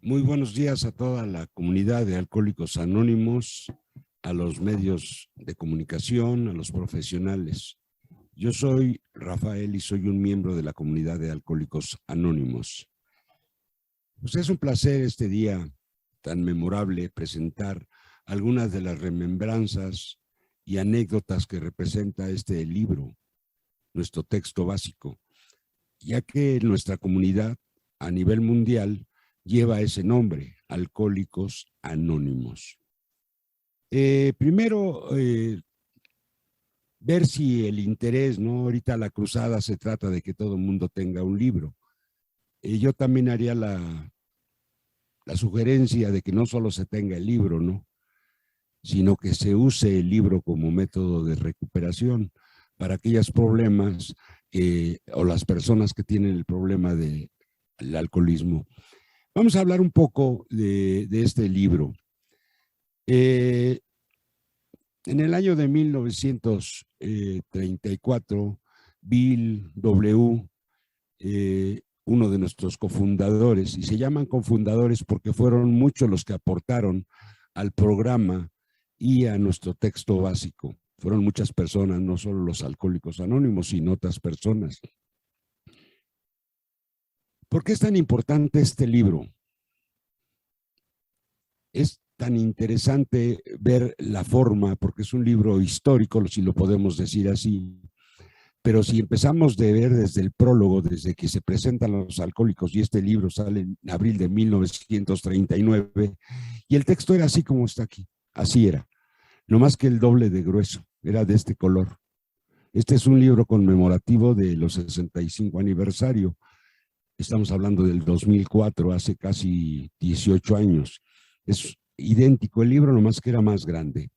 Muy buenos días a toda la comunidad de Alcohólicos Anónimos, a los medios de comunicación, a los profesionales. Yo soy Rafael y soy un miembro de la comunidad de Alcohólicos Anónimos. Pues es un placer este día tan memorable presentar algunas de las remembranzas y anécdotas que representa este libro, nuestro texto básico, ya que nuestra comunidad a nivel mundial lleva ese nombre, Alcohólicos Anónimos. Primero, ver si el interés, ¿no? Ahorita la cruzada se trata de que todo el mundo tenga un libro. Yo también haría la sugerencia de que no solo se tenga el libro, ¿no? Sino que se use el libro como método de recuperación para aquellos problemas o las personas que tienen el problema del alcoholismo. Vamos a hablar un poco de este libro. En el año de 1934, Bill W., uno de nuestros cofundadores, y se llaman cofundadores porque fueron muchos los que aportaron al programa y a nuestro texto básico. Fueron muchas personas, no solo los Alcohólicos Anónimos, sino otras personas. ¿Por qué es tan importante este libro? Es tan interesante ver la forma, porque es un libro histórico, si lo podemos decir así, pero si empezamos de ver desde el prólogo, desde que se presentan los alcohólicos, y este libro sale en abril de 1939, y el texto era así como está aquí, así era, no más que el doble de grueso, era de este color. Este es un libro conmemorativo de los 65 aniversario, estamos hablando del 2004, hace casi 18 años, es idéntico el libro, nomás que era más grande.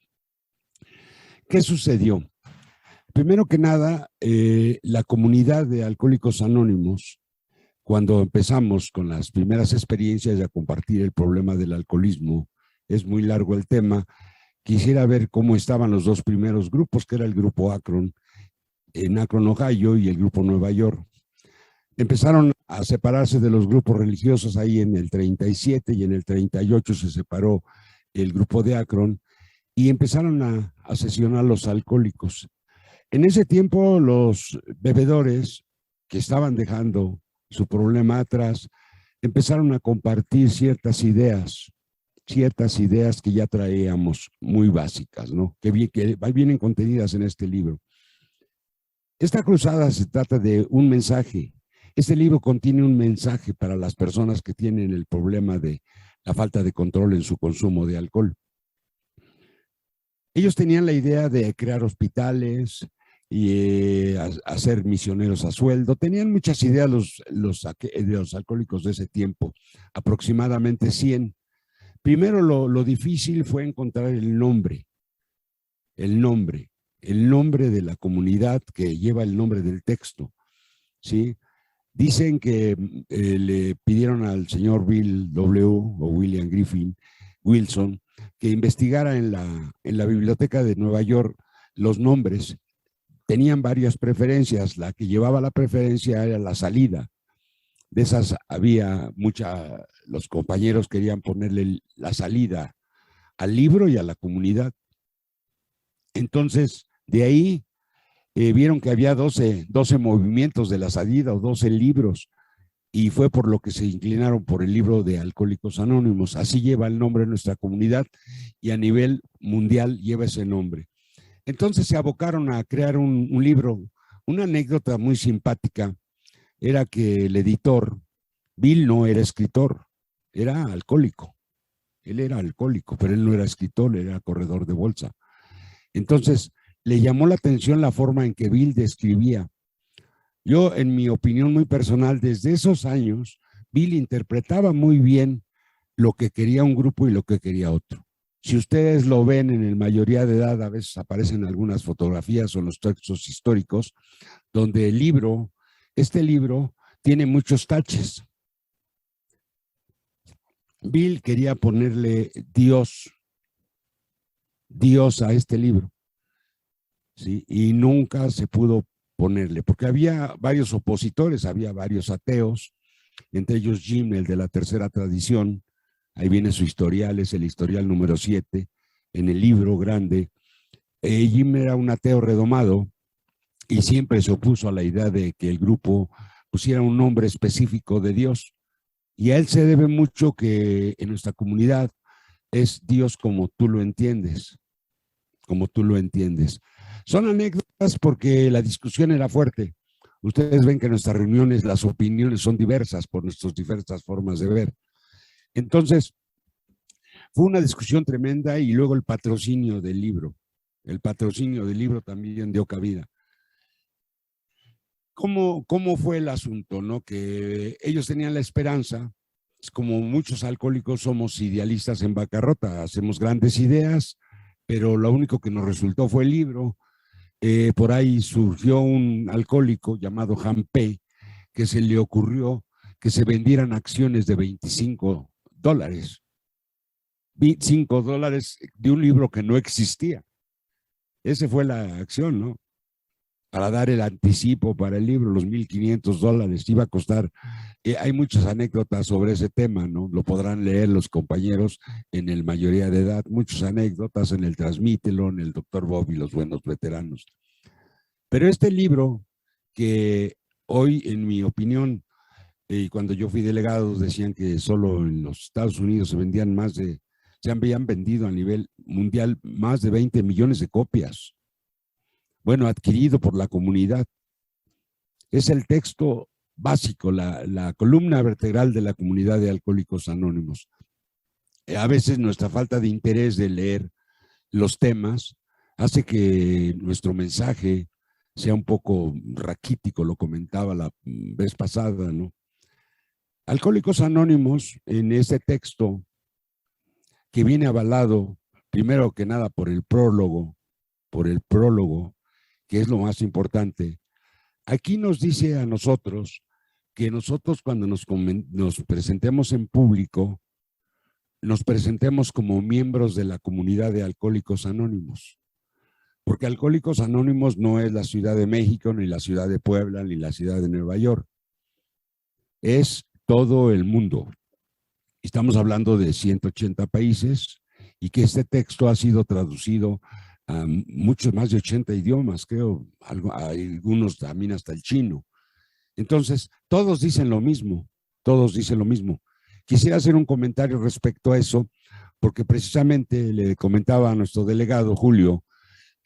¿Qué sucedió? Primero que nada, la comunidad de Alcohólicos Anónimos, cuando empezamos con las primeras experiencias a compartir el problema del alcoholismo, es muy largo el tema, quisiera ver cómo estaban los dos primeros grupos, que era el grupo Akron, en Akron, Ohio, y el grupo Nueva York. Empezaron a separarse de los grupos religiosos ahí en el 37 y en el 38 se separó el grupo de Akron y empezaron a sesionar los alcohólicos. En ese tiempo los bebedores que estaban dejando su problema atrás empezaron a compartir ciertas ideas que ya traíamos muy básicas, ¿no? Que vienen contenidas en este libro. Esta cruzada se trata de un mensaje. Este libro contiene un mensaje para las personas que tienen el problema de la falta de control en su consumo de alcohol. Ellos tenían la idea de crear hospitales y hacer misioneros a sueldo. Tenían muchas ideas de los alcohólicos de ese tiempo, aproximadamente 100. Primero lo difícil fue encontrar el nombre de la comunidad que lleva el nombre del texto, ¿sí? Dicen que le pidieron al señor Bill W. o William Griffin Wilson que investigara en la biblioteca de Nueva York los nombres. Tenían varias preferencias, la que llevaba la preferencia era la salida. De esas había los compañeros querían ponerle la salida al libro y a la comunidad. Entonces, de ahí vieron que había 12 movimientos de la salida o 12 libros, y fue por lo que se inclinaron por el libro de Alcohólicos Anónimos. Así lleva el nombre de nuestra comunidad y a nivel mundial lleva ese nombre. Entonces se abocaron a crear un libro. Una anécdota muy simpática era que el editor, Bill, no era escritor, era alcohólico. Él era alcohólico, pero él no era escritor, él era corredor de bolsa. Entonces le llamó la atención la forma en que Bill describía. Yo, en mi opinión muy personal, desde esos años, Bill interpretaba muy bien lo que quería un grupo y lo que quería otro. Si ustedes lo ven en la mayoría de edad, a veces aparecen algunas fotografías o los textos históricos, donde este libro tiene muchos taches. Bill quería ponerle Dios a este libro, ¿sí? Y nunca se pudo ponerle, porque había varios opositores, había varios ateos, entre ellos Jim, el de la tercera tradición, ahí viene su historial, es el historial número 7, en el libro grande. Jim era un ateo redomado y siempre se opuso a la idea de que el grupo pusiera un nombre específico de Dios. Y a él se debe mucho que en nuestra comunidad es Dios como tú lo entiendes, como tú lo entiendes. Son anécdotas porque la discusión era fuerte. Ustedes ven que en nuestras reuniones las opiniones son diversas por nuestras diversas formas de ver. Entonces, fue una discusión tremenda y luego el patrocinio del libro. El patrocinio del libro también dio cabida. ¿Cómo fue el asunto? ¿No? Que ellos tenían la esperanza, como muchos alcohólicos somos idealistas en bancarrota, hacemos grandes ideas, pero lo único que nos resultó fue el libro. Por ahí surgió un alcohólico llamado Jampé, que se le ocurrió que se vendieran acciones de $25. $5 de un libro que no existía. Esa fue la acción, ¿no? Para dar el anticipo para el libro, los $1,500 iba a costar. Hay muchas anécdotas sobre ese tema, ¿no? Lo podrán leer los compañeros en el mayoría de edad, muchas anécdotas en el Transmítelo, en el Dr. Bob y los buenos veteranos. Pero este libro, que hoy, en mi opinión, cuando yo fui delegado, decían que solo en los Estados Unidos se habían vendido a nivel mundial más de 20 millones de copias. Bueno, adquirido por la comunidad. Es el texto básico, la columna vertebral de la comunidad de Alcohólicos Anónimos. A veces nuestra falta de interés de leer los temas hace que nuestro mensaje sea un poco raquítico, lo comentaba la vez pasada, ¿no? Alcohólicos Anónimos, en este texto, que viene avalado, primero que nada, por el prólogo, que es lo más importante. Aquí nos dice a nosotros que nosotros cuando nos presentemos en público, nos presentemos como miembros de la comunidad de Alcohólicos Anónimos. Porque Alcohólicos Anónimos no es la Ciudad de México, ni la Ciudad de Puebla, ni la Ciudad de Nueva York. Es todo el mundo. Estamos hablando de 180 países y que este texto ha sido traducido a muchos más de 80 idiomas, creo, algunos también hasta el chino. Entonces, todos dicen lo mismo, todos dicen lo mismo. Quisiera hacer un comentario respecto a eso, porque precisamente le comentaba a nuestro delegado, Julio,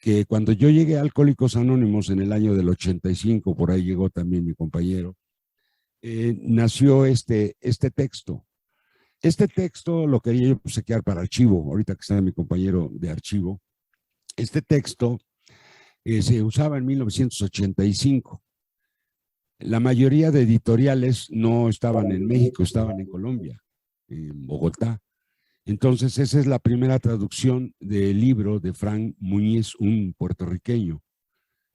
que cuando yo llegué a Alcohólicos Anónimos en el año del 85, por ahí llegó también mi compañero, nació este texto. Este texto lo quería yo obsequiar para archivo, ahorita que está mi compañero de archivo. Este texto se usaba en 1985. La mayoría de editoriales no estaban en México, estaban en Colombia, en Bogotá. Entonces, esa es la primera traducción del libro de Frank Muñiz, un puertorriqueño,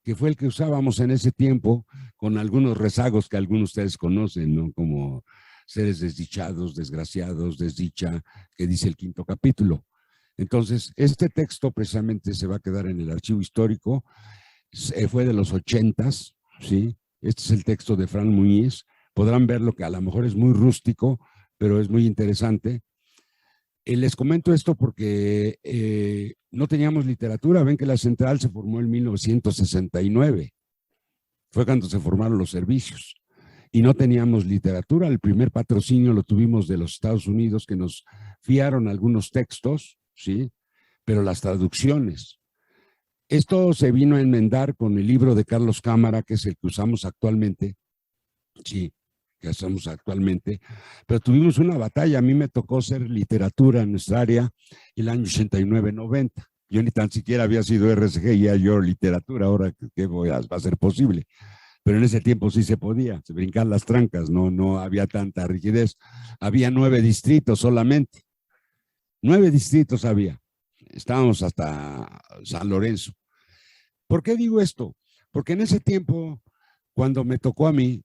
que fue el que usábamos en ese tiempo, con algunos rezagos que algunos de ustedes conocen, ¿no? Como seres desdichados, desgraciados, desdicha, que dice el 5º capítulo. Entonces, este texto precisamente se va a quedar en el archivo histórico, fue de los 80s, ¿sí? Este es el texto de Frank Muñiz. Podrán verlo, que a lo mejor es muy rústico, pero es muy interesante. Les comento esto porque no teníamos literatura. Ven que la central se formó en 1969. Fue cuando se formaron los servicios. Y no teníamos literatura. El primer patrocinio lo tuvimos de los Estados Unidos, que nos fiaron algunos textos, ¿sí? Pero las traducciones. Esto se vino a enmendar con el libro de Carlos Cámara, que es el que usamos actualmente. Sí, que hacemos actualmente, pero tuvimos una batalla. A mí me tocó ser literatura en nuestra área el año 89-90. Yo ni tan siquiera había sido RSG y ya yo literatura, ahora que va a ser posible. Pero en ese tiempo sí se podía, se brincar las trancas, no había tanta rigidez. Había 9 distritos solamente. 9 distritos había. Estábamos hasta San Lorenzo. ¿Por qué digo esto? Porque en ese tiempo, cuando me tocó a mí,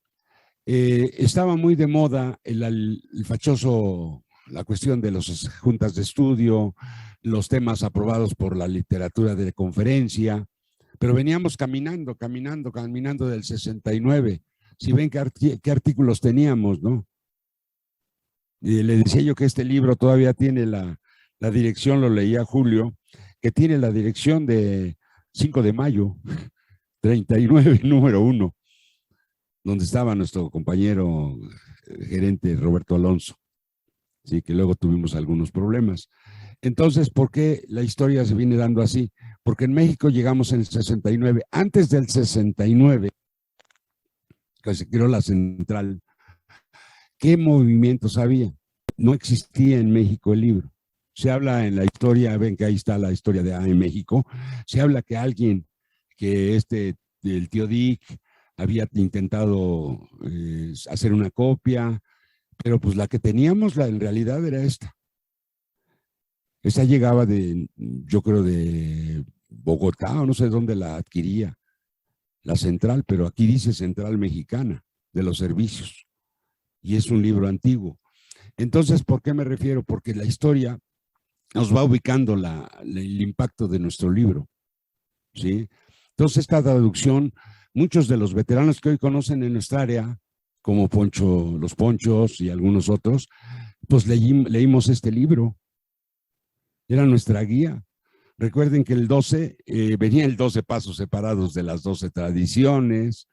estaba muy de moda el fachoso, la cuestión de las juntas de estudio, los temas aprobados por la literatura de conferencia, pero veníamos caminando del 69. Si ven qué artículos teníamos, ¿no? Le decía yo que este libro todavía tiene la dirección, lo leía Julio, que tiene la dirección de 5 de mayo, 39, número 1, donde estaba nuestro compañero gerente Roberto Alonso, sí, que luego tuvimos algunos problemas. Entonces, ¿por qué la historia se viene dando así? Porque en México llegamos en el 69. Antes del 69, que se creó la central, ¿qué movimientos había? No existía en México el libro. Se habla en la historia, ven que ahí está la historia de en México, se habla que alguien, que el tío Dick, había intentado hacer una copia, pero pues la que teníamos en realidad era esta. Esa llegaba yo creo de Bogotá, o no sé dónde la adquiría, la central, pero aquí dice Central Mexicana de los Servicios, y es un libro antiguo. Entonces, ¿por qué me refiero? Porque la historia nos va ubicando el impacto de nuestro libro, ¿sí? Entonces, esta traducción, muchos de los veteranos que hoy conocen en nuestra área, como Poncho, los Ponchos y algunos otros, pues leímos este libro, era nuestra guía. Recuerden que el 12, venía el 12 pasos separados de las 12 tradiciones,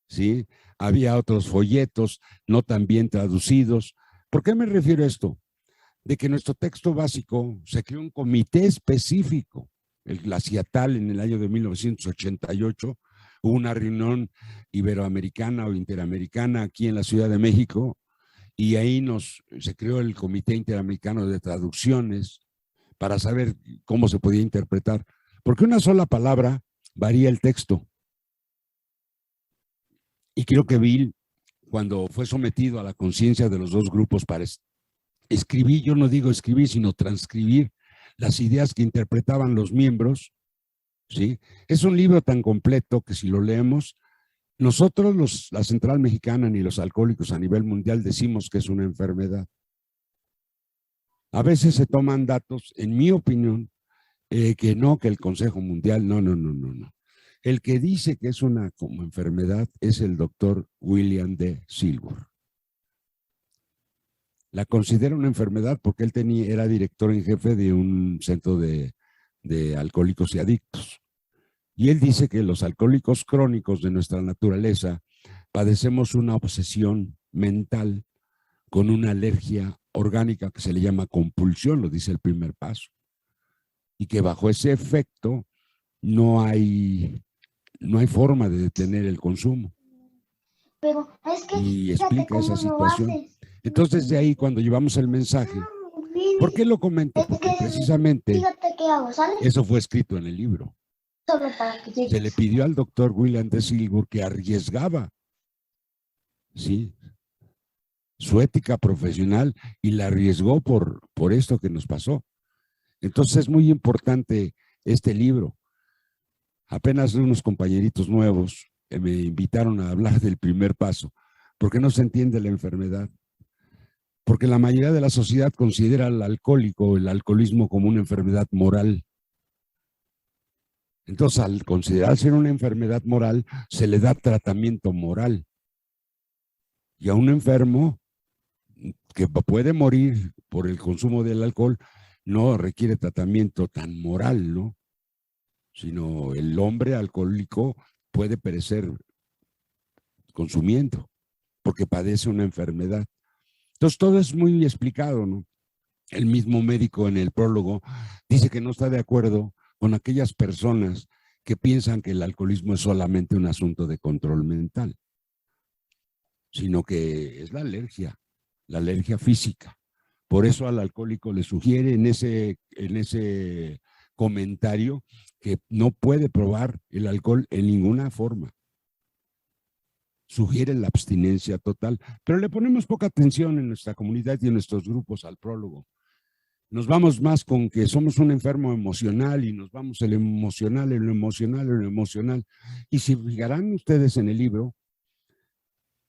¿sí? Había otros folletos no tan bien traducidos. ¿Por qué me refiero a esto? De que nuestro texto básico se creó un comité específico, la CIATAL, en el año de 1988, hubo una reunión iberoamericana o interamericana aquí en la Ciudad de México, y ahí se creó el Comité Interamericano de Traducciones para saber cómo se podía interpretar, porque una sola palabra varía el texto. Y creo que Bill, cuando fue sometido a la conciencia de los dos grupos para escribir, yo no digo escribir, sino transcribir las ideas que interpretaban los miembros, ¿sí? Es un libro tan completo que si lo leemos, nosotros, la Central Mexicana ni los alcohólicos a nivel mundial decimos que es una enfermedad. A veces se toman datos, en mi opinión, que no, que el Consejo Mundial, no, no, no, no, no. El que dice que es una como enfermedad es el doctor William D. Silver. La considera una enfermedad porque él era director en jefe de un centro de alcohólicos y adictos. Y él dice que los alcohólicos crónicos de nuestra naturaleza padecemos una obsesión mental con una alergia orgánica que se le llama compulsión, lo dice el primer paso. Y que bajo ese efecto no hay forma de detener el consumo. Pero es que y explica esa situación. Entonces, de ahí, cuando llevamos el mensaje, ¿por qué lo comento? Porque precisamente eso fue escrito en el libro. Se le pidió al doctor William D. Silver que arriesgaba, ¿sí?, su ética profesional, y la arriesgó por esto que nos pasó. Entonces es muy importante este libro. Apenas unos compañeritos nuevos me invitaron a hablar del primer paso, porque no se entiende la enfermedad. Porque la mayoría de la sociedad considera al alcohólico, el alcoholismo, como una enfermedad moral. Entonces, al considerarse una enfermedad moral, se le da tratamiento moral. Y a un enfermo que puede morir por el consumo del alcohol, no requiere tratamiento tan moral, ¿no? Sino el hombre alcohólico puede perecer consumiendo, porque padece una enfermedad. Entonces, todo es muy explicado, ¿no? El mismo médico en el prólogo dice que no está de acuerdo con aquellas personas que piensan que el alcoholismo es solamente un asunto de control mental, sino que es la alergia física. Por eso al alcohólico le sugiere en ese comentario que no puede probar el alcohol en ninguna forma. Sugiere la abstinencia total, pero le ponemos poca atención en nuestra comunidad y en nuestros grupos al prólogo. Nos vamos más con que somos un enfermo emocional y nos vamos en lo emocional, en lo emocional, en lo emocional. Y si fijarán ustedes en el libro,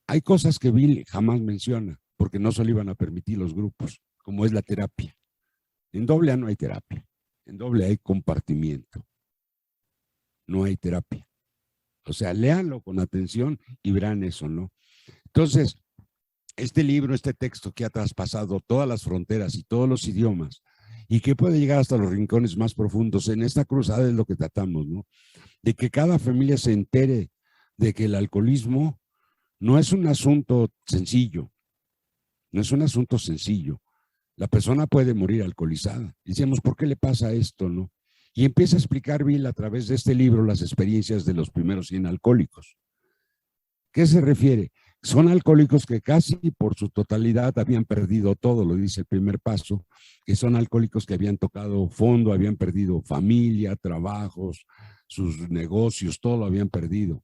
hay cosas que Bill jamás menciona, porque no se lo iban a permitir los grupos, como es la terapia. En AA no hay terapia, en AA hay compartimiento, no hay terapia. O sea, léanlo con atención y verán eso, ¿no? Entonces, este libro, este texto que ha traspasado todas las fronteras y todos los idiomas y que puede llegar hasta los rincones más profundos, en esta cruzada es lo que tratamos, ¿no? De que cada familia se entere de que el alcoholismo no es un asunto sencillo, no es un asunto sencillo. La persona puede morir alcoholizada. Decíamos, ¿por qué le pasa esto, no? Y empieza a explicar Bill a través de este libro las experiencias de los primeros 100 alcohólicos. ¿Qué se refiere? Son alcohólicos que casi por su totalidad habían perdido todo, lo dice el primer paso, que son alcohólicos que habían tocado fondo, habían perdido familia, trabajos, sus negocios, todo lo habían perdido.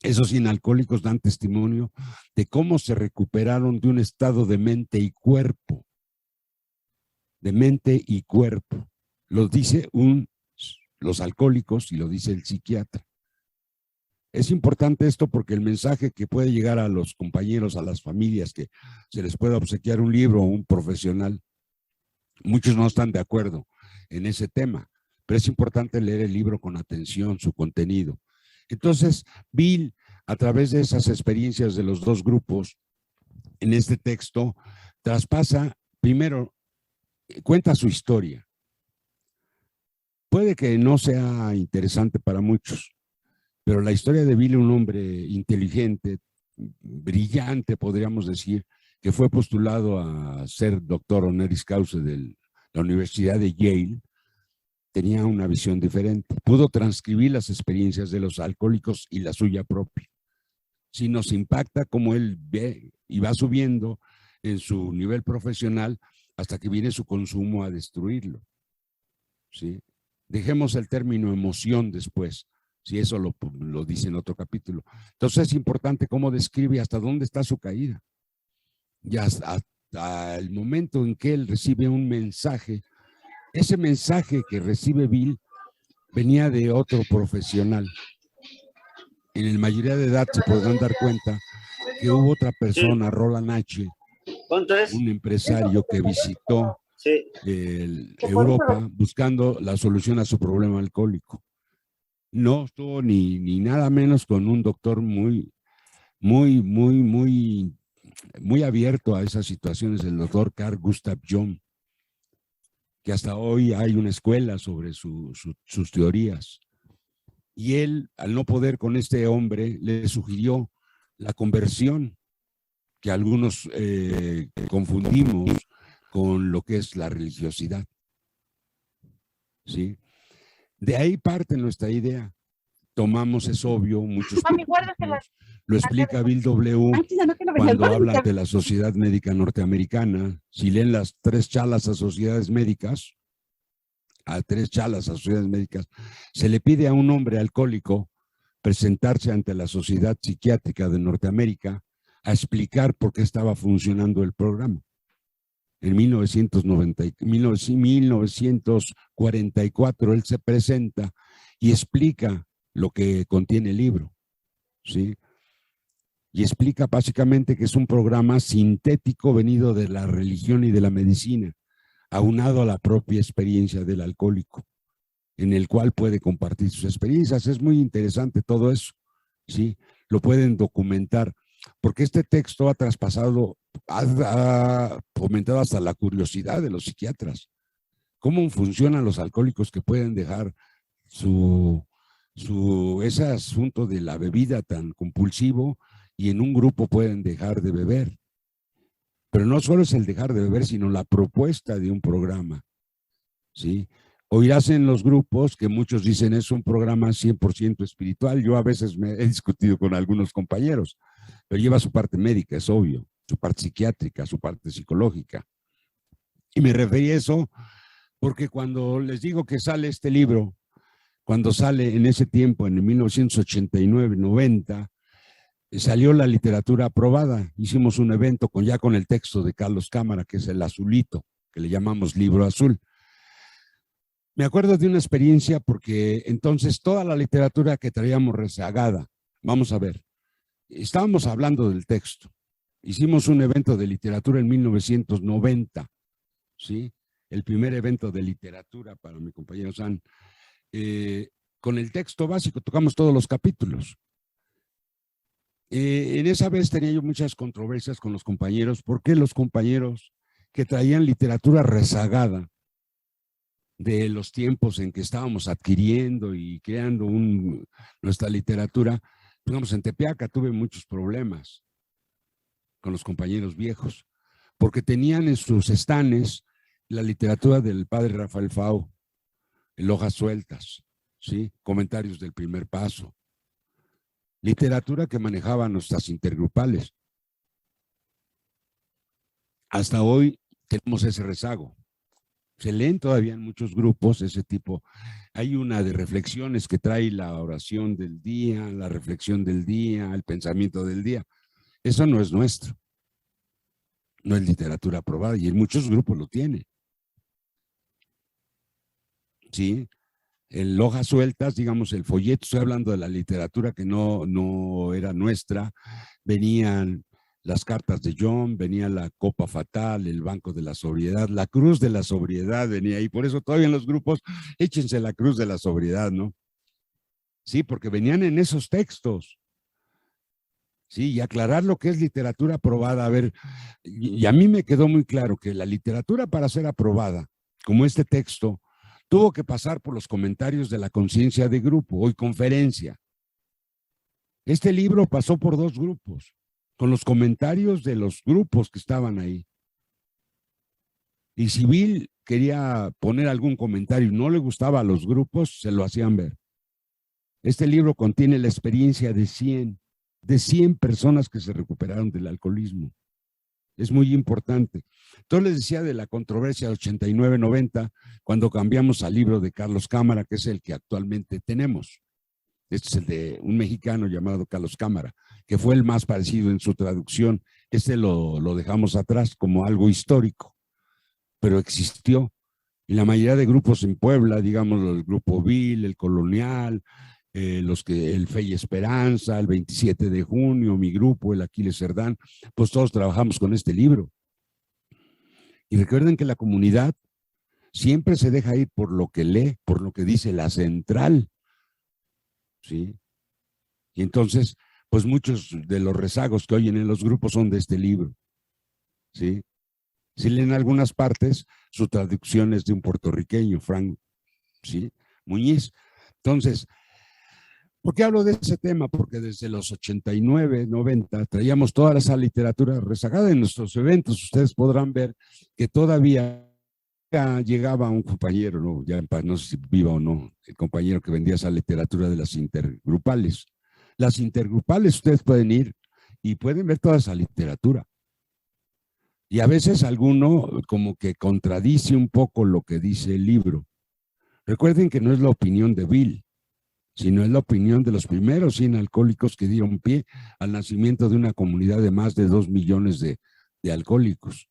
Esos alcohólicos dan testimonio de cómo se recuperaron de un estado de mente y cuerpo. De mente y cuerpo. Lo dice los alcohólicos y lo dice el psiquiatra. Es importante esto porque el mensaje que puede llegar a los compañeros, a las familias, que se les pueda obsequiar un libro o un profesional, muchos no están de acuerdo en ese tema, pero es importante leer el libro con atención, su contenido. Entonces, Bill, a través de esas experiencias de los dos grupos, en este texto, traspasa, primero, cuenta su historia. Puede que no sea interesante para muchos, pero la historia de Bill, un hombre inteligente, brillante, podríamos decir, que fue postulado a ser doctor honoris causa de la Universidad de Yale, tenía una visión diferente. Pudo transcribir las experiencias de los alcohólicos y la suya propia. Si nos impacta cómo él ve y va subiendo en su nivel profesional hasta que viene su consumo a destruirlo. ¿Sí? Dejemos el término emoción después, si eso lo dice en otro capítulo. Entonces es importante cómo describe hasta dónde está su caída. Y hasta el momento en que él recibe un mensaje, ese mensaje que recibe Bill venía de otro profesional. En la mayoría de edad se podrán dar cuenta que hubo otra persona, Roland H., un empresario que visitó Europa buscando la solución a su problema alcohólico. No estuvo ni nada menos con un doctor muy abierto a esas situaciones, el doctor Carl Gustav Jung, que hasta hoy hay una escuela sobre sus teorías. Y él, al no poder con este hombre, le sugirió la conversión, que algunos confundimos con lo que es la religiosidad. ¿Sí? De ahí parte nuestra idea. Tomamos, es obvio, muchos lo explica Bill W. cuando habla de la Sociedad Médica Norteamericana. Si leen las 3 charlas a sociedades médicas, se le pide a un hombre alcohólico presentarse ante la Sociedad Psiquiátrica de Norteamérica a explicar por qué estaba funcionando el programa. En 1944 él se presenta y explica lo que contiene el libro, ¿sí? Y explica básicamente que es un programa sintético venido de la religión y de la medicina, aunado a la propia experiencia del alcohólico, en el cual puede compartir sus experiencias. Es muy interesante todo eso, ¿sí? Lo pueden documentar, porque este texto ha traspasado, ha fomentado hasta la curiosidad de los psiquiatras. ¿Cómo funcionan los alcohólicos que pueden dejar ese asunto de la bebida tan compulsivo y en un grupo pueden dejar de beber? Pero no solo es el dejar de beber, sino la propuesta de un programa, ¿sí? Oirás en los grupos que muchos dicen es un programa 100% espiritual. Yo a veces me he discutido con algunos compañeros, pero lleva su parte médica, es obvio, su parte psiquiátrica, su parte psicológica. Y me referí a eso porque cuando les digo que sale este libro, cuando sale en ese tiempo, en el 1989-90, salió la literatura aprobada. Hicimos un evento ya con el texto de Carlos Cámara, que es el azulito, que le llamamos libro azul. Me acuerdo de una experiencia porque entonces toda la literatura que traíamos rezagada, vamos a ver, estábamos hablando del texto. Hicimos un evento de literatura en 1990, ¿sí? El primer evento de literatura para mi compañero San. Con el texto básico tocamos todos los capítulos. En esa vez tenía yo muchas controversias con los compañeros, porque los compañeros que traían literatura rezagada de los tiempos en que estábamos adquiriendo y creando nuestra literatura, digamos, en Tepeaca tuve muchos problemas con los compañeros viejos, porque tenían en sus estanes la literatura del padre Rafael Fau, el Hojas Sueltas, ¿sí? Comentarios del Primer Paso, literatura que manejaban nuestras intergrupales. Hasta hoy tenemos ese rezago. Se leen todavía en muchos grupos ese tipo. Hay una de reflexiones que trae la oración del día, la reflexión del día, el pensamiento del día. Eso no es nuestro. No es literatura aprobada y en muchos grupos lo tiene. ¿Sí? En Hojas Sueltas, digamos, el folleto, estoy hablando de la literatura que no era nuestra, venían las cartas de John, venía la copa fatal, el banco de la sobriedad, la cruz de la sobriedad venía ahí, por eso todavía en los grupos, échense la cruz de la sobriedad, ¿no? Sí, porque venían en esos textos. Sí, y aclarar lo que es literatura aprobada, a ver, y a mí me quedó muy claro que la literatura para ser aprobada, como este texto, tuvo que pasar por los comentarios de la conciencia de grupo, hoy conferencia. Este libro pasó por 2 grupos, con los comentarios de los grupos que estaban ahí. Y si Bill quería poner algún comentario y no le gustaba a los grupos, se lo hacían ver. Este libro contiene la experiencia de 100 personas que se recuperaron del alcoholismo. Es muy importante. Entonces les decía de la controversia de 89-90, cuando cambiamos al libro de Carlos Cámara, que es el que actualmente tenemos. Este es el de un mexicano llamado Carlos Cámara, que fue el más parecido en su traducción. Este lo dejamos atrás como algo histórico, pero existió. Y la mayoría de grupos en Puebla, digamos, el Grupo Vil, el Colonial, el Fe y Esperanza, el 27 de junio, mi grupo, el Aquiles Cerdán, pues todos trabajamos con este libro. Y recuerden que la comunidad siempre se deja ir por lo que lee, por lo que dice la central. ¿Sí? Y entonces, pues muchos de los rezagos que oyen en los grupos son de este libro. ¿Sí? Si leen algunas partes, su traducción es de un puertorriqueño, Frank, ¿sí? Muñiz. Entonces, ¿por qué hablo de ese tema? Porque desde los 89, 90, traíamos toda esa literatura rezagada en nuestros eventos. Ustedes podrán ver que todavía llegaba un compañero, ¿no? Ya no sé si viva o no, el compañero que vendía esa literatura de las intergrupales. Las intergrupales ustedes pueden ir y pueden ver toda esa literatura. Y a veces alguno como que contradice un poco lo que dice el libro. Recuerden que no es la opinión de Bill, sino es la opinión de los primeros 100 alcohólicos que dieron pie al nacimiento de una comunidad de más de 2 millones de alcohólicos.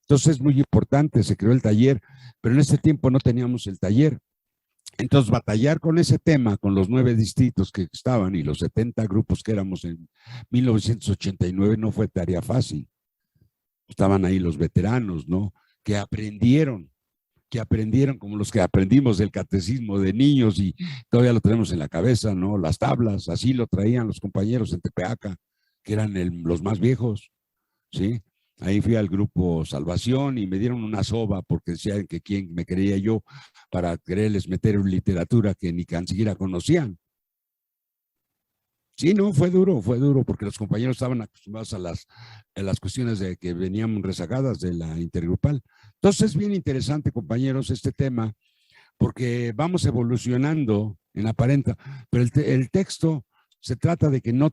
Entonces es muy importante, se creó el taller, pero en ese tiempo no teníamos el taller. Entonces batallar con ese tema, con los 9 distritos que estaban y los 70 grupos que éramos en 1989, no fue tarea fácil. Estaban ahí los veteranos, ¿no? Que aprendieron como los que aprendimos del catecismo de niños y todavía lo tenemos en la cabeza, ¿no? Las tablas, así lo traían los compañeros en Tepeaca, que eran los más viejos, ¿sí? Ahí fui al grupo Salvación y me dieron una soba porque decían que quién me quería yo para quererles meter en literatura que ni tan siquiera conocían. Sí, no, fue duro porque los compañeros estaban acostumbrados a las cuestiones de que venían rezagadas de la intergrupal. Entonces es bien interesante, compañeros, este tema, porque vamos evolucionando en aparenta, pero el texto se trata de que no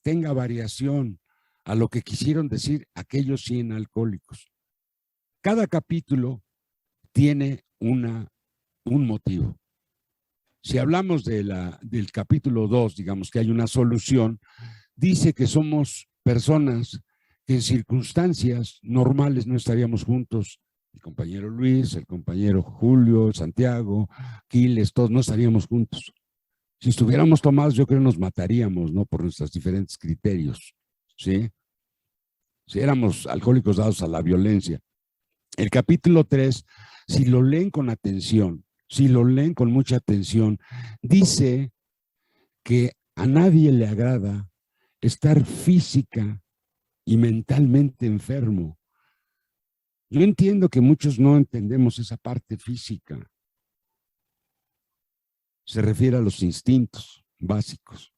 tenga variación a lo que quisieron decir aquellos 100 alcohólicos. Cada capítulo tiene un motivo. Si hablamos del capítulo 2, digamos que hay una solución, dice que somos personas que en circunstancias normales no estaríamos juntos. El compañero Luis, el compañero Julio, Santiago, Quiles, todos no estaríamos juntos. Si estuviéramos tomados, yo creo que nos mataríamos, ¿no? Por nuestros diferentes criterios, ¿sí? Si éramos alcohólicos dados a la violencia. El capítulo 3, si lo leen con atención, si lo leen con mucha atención, dice que a nadie le agrada estar física y mentalmente enfermo. Yo entiendo que muchos no entendemos esa parte física. Se refiere a los instintos básicos.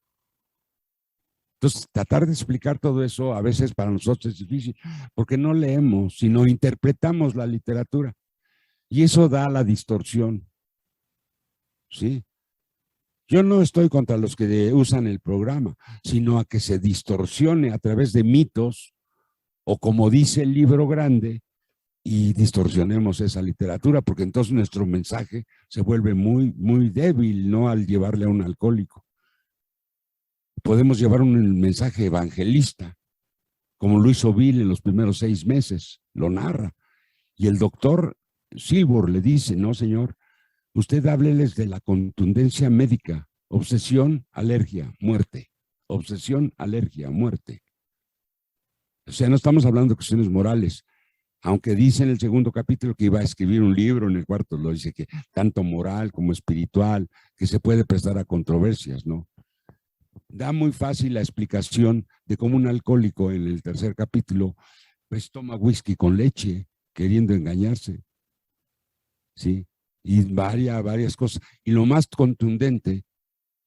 Entonces, tratar de explicar todo eso a veces para nosotros es difícil, porque no leemos, sino interpretamos la literatura. Y eso da la distorsión. ¿Sí? Yo no estoy contra los que usan el programa, sino a que se distorsione a través de mitos, o como dice el libro grande, y distorsionemos esa literatura, porque entonces nuestro mensaje se vuelve muy, muy débil, ¿no? Al llevarle a un alcohólico. Podemos llevar un mensaje evangelista, como lo hizo Bill en los primeros 6 meses, lo narra. Y el doctor Silver le dice, no, señor, usted hábleles de la contundencia médica, obsesión, alergia, muerte. Obsesión, alergia, muerte. O sea, no estamos hablando de cuestiones morales, aunque dice en el segundo capítulo que iba a escribir un libro, en el cuarto lo dice que tanto moral como espiritual, que se puede prestar a controversias, ¿no? Da muy fácil la explicación de cómo un alcohólico en el tercer capítulo pues toma whisky con leche, queriendo engañarse, ¿sí? Y varias cosas. Y lo más contundente,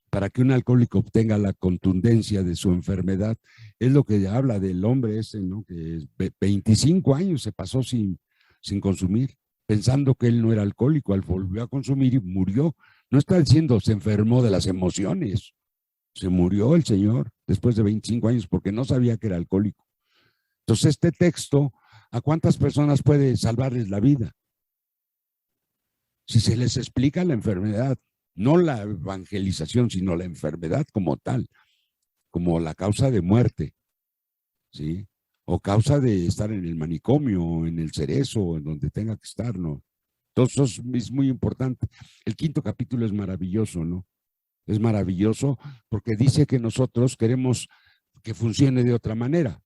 para que un alcohólico obtenga la contundencia de su enfermedad, es lo que habla del hombre ese, ¿no? Que 25 años se pasó sin consumir, pensando que él no era alcohólico, al volvió a consumir y murió. No está diciendo se enfermó de las emociones, se murió el señor después de 25 años porque no sabía que era alcohólico. Entonces este texto, ¿a cuántas personas puede salvarles la vida? Si se les explica la enfermedad, no la evangelización, sino la enfermedad como tal, como la causa de muerte, ¿sí? O causa de estar en el manicomio, o en el cerezo, o en donde tenga que estar, ¿no? Entonces eso es muy importante. El quinto capítulo es maravilloso, ¿no? Es maravilloso porque dice que nosotros queremos que funcione de otra manera,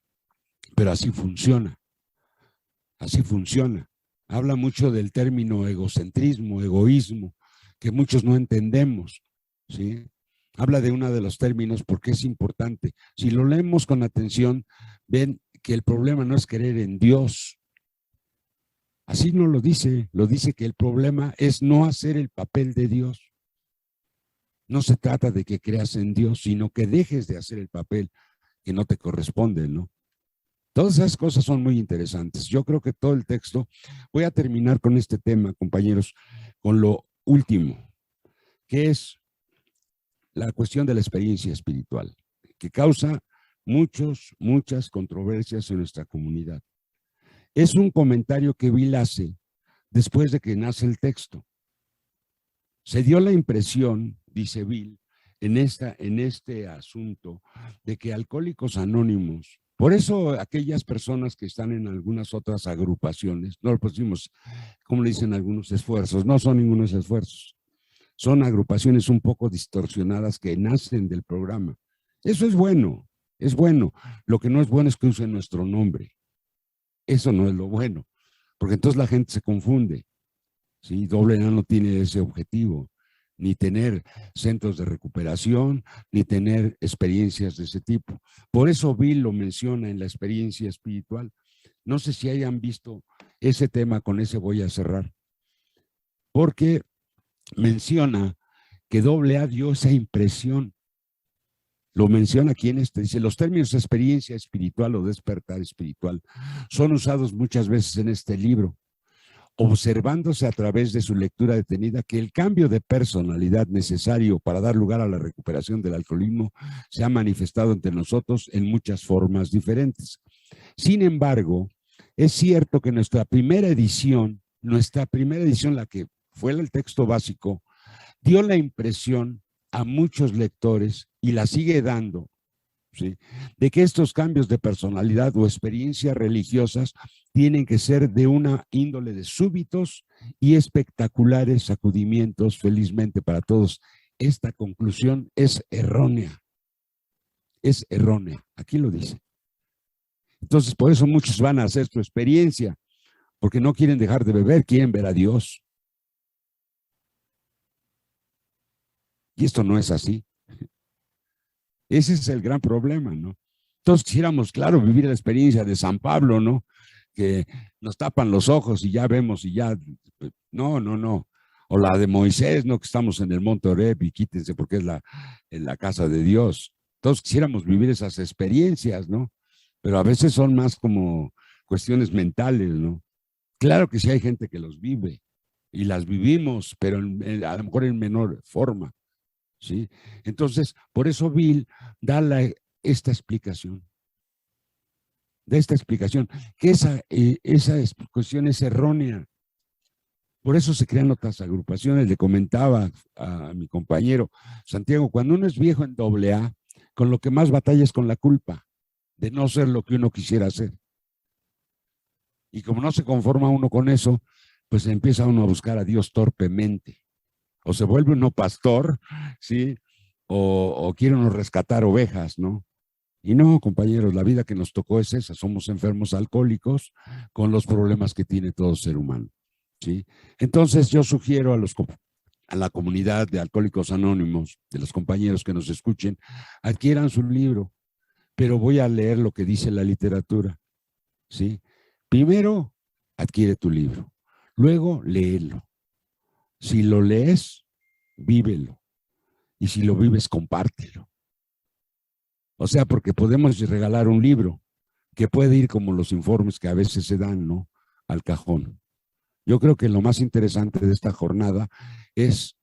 pero así funciona, así funciona. Habla mucho del término egocentrismo, egoísmo, que muchos no entendemos, ¿sí? Habla de uno de los términos porque es importante. Si lo leemos con atención, ven que el problema no es creer en Dios. Así no lo dice que el problema es no hacer el papel de Dios. No se trata de que creas en Dios, sino que dejes de hacer el papel que no te corresponde, ¿no? Todas esas cosas son muy interesantes. Yo creo que todo el texto, voy a terminar con este tema, compañeros, con lo último, que es la cuestión de la experiencia espiritual, que causa muchas controversias en nuestra comunidad. Es un comentario que Bill hace después de que nace el texto. Se dio la impresión, dice Bill, en este asunto, de que Alcohólicos Anónimos, por eso aquellas personas que están en algunas otras agrupaciones, no lo pusimos, como le dicen algunos esfuerzos, no son ningunos esfuerzos, son agrupaciones un poco distorsionadas que nacen del programa. Eso es bueno, es bueno. Lo que no es bueno es que usen nuestro nombre. Eso no es lo bueno, porque entonces la gente se confunde. ¿Sí? AA no tiene ese objetivo, ni tener centros de recuperación, ni tener experiencias de ese tipo. Por eso Bill lo menciona en la experiencia espiritual. No sé si hayan visto ese tema, con ese voy a cerrar, porque menciona que AA dio esa impresión. Lo menciona aquí en este, dice, los términos experiencia espiritual o despertar espiritual son usados muchas veces en este libro, observándose a través de su lectura detenida que el cambio de personalidad necesario para dar lugar a la recuperación del alcoholismo se ha manifestado entre nosotros en muchas formas diferentes. Sin embargo, es cierto que nuestra primera edición, la que fue el texto básico, dio la impresión a muchos lectores, y la sigue dando, ¿sí?, de que estos cambios de personalidad o experiencias religiosas tienen que ser de una índole de súbitos y espectaculares sacudimientos. Felizmente para todos, esta conclusión es errónea. Es errónea. Aquí lo dice. Entonces, por eso muchos van a hacer su experiencia, porque no quieren dejar de beber, quieren ver a Dios. Y esto no es así. Ese es el gran problema, ¿no? Todos quisiéramos, claro, vivir la experiencia de San Pablo, ¿no? Que nos tapan los ojos y ya vemos y ya, no, no, no. O la de Moisés, ¿no? Que estamos en el monte Oreb y quítense porque es en la casa de Dios. Todos quisiéramos vivir esas experiencias, ¿no? Pero a veces son más como cuestiones mentales, ¿no? Claro que sí hay gente que los vive y las vivimos, pero a lo mejor en menor forma, ¿sí? Entonces, por eso Bill da esta explicación, que esa cuestión es errónea. Por eso se crean otras agrupaciones. Le comentaba a mi compañero Santiago, cuando uno es viejo en AA, con lo que más batalla es con la culpa de no ser lo que uno quisiera hacer. Y como no se conforma uno con eso, pues empieza uno a buscar a Dios torpemente. O se vuelve uno pastor, ¿sí? O quiere uno rescatar ovejas, ¿no? Y no, compañeros, la vida que nos tocó es esa. Somos enfermos alcohólicos con los problemas que tiene todo ser humano, ¿sí? Entonces yo sugiero a la comunidad de Alcohólicos Anónimos, de los compañeros que nos escuchen, adquieran su libro, pero voy a leer lo que dice la literatura, ¿sí? Primero, adquiere tu libro, luego léelo. Si lo lees, vívelo. Y si lo vives, compártelo. O sea, porque podemos regalar un libro que puede ir como los informes que a veces se dan, ¿no? Al cajón. Yo creo que lo más interesante de esta jornada es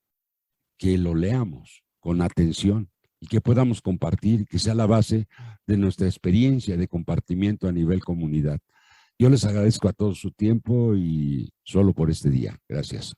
que lo leamos con atención y que podamos compartir, que sea la base de nuestra experiencia de compartimiento a nivel comunidad. Yo les agradezco a todos su tiempo y solo por este día. Gracias.